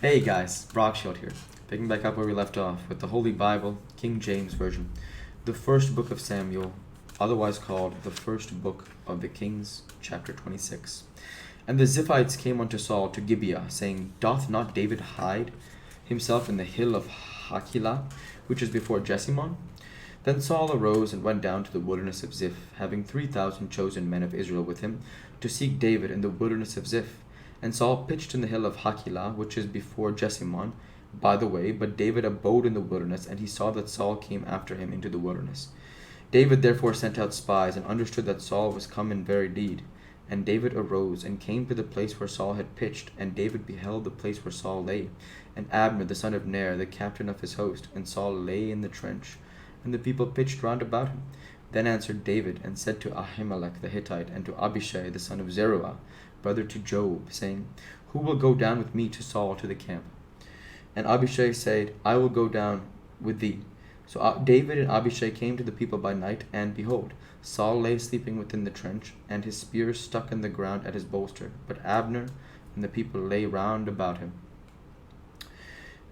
Hey guys, Rockshield here, picking back up where we left off with the Holy Bible, King James Version, the first book of Samuel, otherwise called the first book of the Kings, chapter 26. And the Ziphites came unto Saul to Gibeah, saying, Doth not David hide himself in the hill of Hachilah, which is before Jessamon? Then Saul arose and went down to the wilderness of Ziph, having 3,000 chosen men of Israel with him, to seek David in the wilderness of Ziph. And Saul pitched in the hill of Hachilah, which is before Jessamon, by the way, but David abode in the wilderness, and he saw that Saul came after him into the wilderness. David therefore sent out spies, and understood that Saul was come in very deed. And David arose, and came to the place where Saul had pitched, and David beheld the place where Saul lay, and Abner the son of Ner, the captain of his host, and Saul lay in the trench, and the people pitched round about him. Then answered David, and said to Ahimelech the Hittite, and to Abishai the son of Zeruiah, brother to Joab, saying, Who will go down with me to Saul to the camp? And Abishai said, I will go down with thee. So David and Abishai came to the people by night, and behold, Saul lay sleeping within the trench, and his spear stuck in the ground at his bolster. But Abner and the people lay round about him.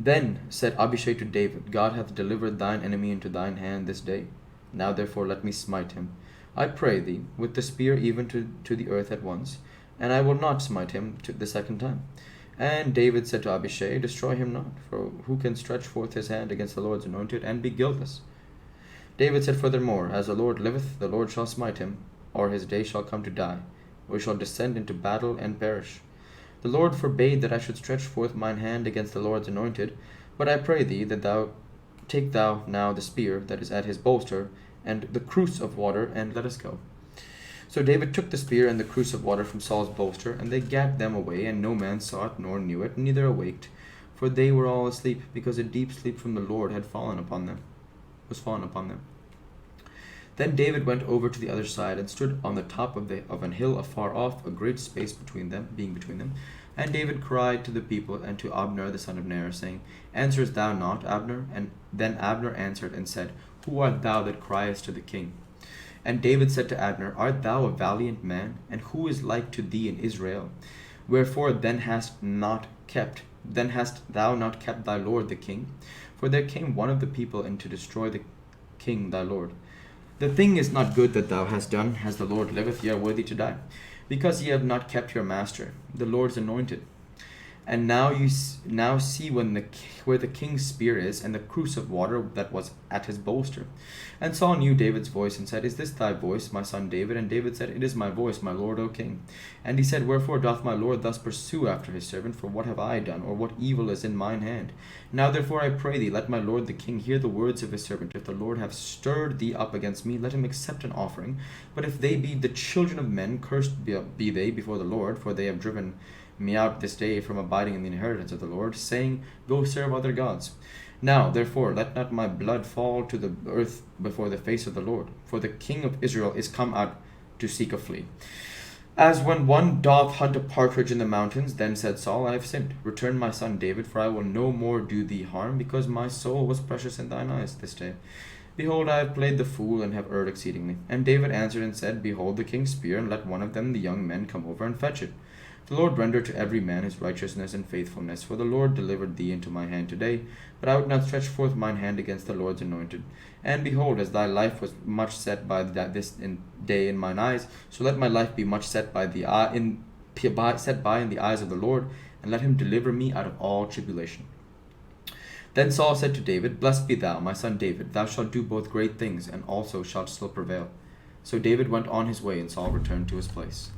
Then said Abishai to David, God hath delivered thine enemy into thine hand this day. Now therefore let me smite him, I pray thee, with the spear even to the earth at once, and I will not smite him the second time. And David said to Abishai, Destroy him not, for who can stretch forth his hand against the Lord's anointed, and be guiltless? David said furthermore, As the Lord liveth, the Lord shall smite him, or his day shall come to die, or he shall descend into battle and perish. The Lord forbade that I should stretch forth mine hand against the Lord's anointed, but I pray thee that thou take thou now the spear that is at his bolster, and the cruse of water, and let us go. So David took the spear and the cruse of water from Saul's bolster, and they gat them away, and no man saw it, nor knew it, neither awaked, for they were all asleep, because a deep sleep from the Lord was fallen upon them. Then David went over to the other side, and stood on the top of an hill afar off, a great space between them. And David cried to the people and to Abner the son of Ner, saying, Answerest thou not, Abner? And then Abner answered and said, Who art thou that criest to the king? And David said to Abner, Art thou a valiant man? And who is like to thee in Israel? Wherefore then hast thou not kept thy lord the king? For there came one of the people in to destroy the king thy lord. The thing is not good that thou hast done, as the Lord liveth, ye are worthy to die, because ye have not kept your master, the Lord's anointed. And now you see where the king's spear is, and the cruse of water that was at his bolster. And Saul knew David's voice, and said, Is this thy voice, my son David? And David said, It is my voice, my lord, O king. And he said, Wherefore doth my lord thus pursue after his servant? For what have I done, or what evil is in mine hand? Now therefore I pray thee, let my lord the king hear the words of his servant. If the Lord have stirred thee up against me, let him accept an offering. But if they be the children of men, cursed be they before the Lord, for they have driven me out this day from abiding in the inheritance of the Lord, saying, Go serve other gods. Now, therefore, let not my blood fall to the earth before the face of the Lord, for the king of Israel is come out to seek a flea. As when one doth hunt a partridge in the mountains, then said Saul, I have sinned. Return, my son David, for I will no more do thee harm, because my soul was precious in thine eyes this day. Behold, I have played the fool, and have erred exceedingly. And David answered and said, Behold the king's spear, and let one of them, the young men, come over and fetch it. The Lord render to every man his righteousness and faithfulness, for the Lord delivered thee into my hand today, but I would not stretch forth mine hand against the Lord's anointed. And behold, as thy life was much set by this day in mine eyes, so let my life be much set by in the eyes of the Lord, and let him deliver me out of all tribulation. Then Saul said to David, Blessed be thou, my son David, thou shalt do both great things, and also shalt still prevail. So David went on his way, and Saul returned to his place.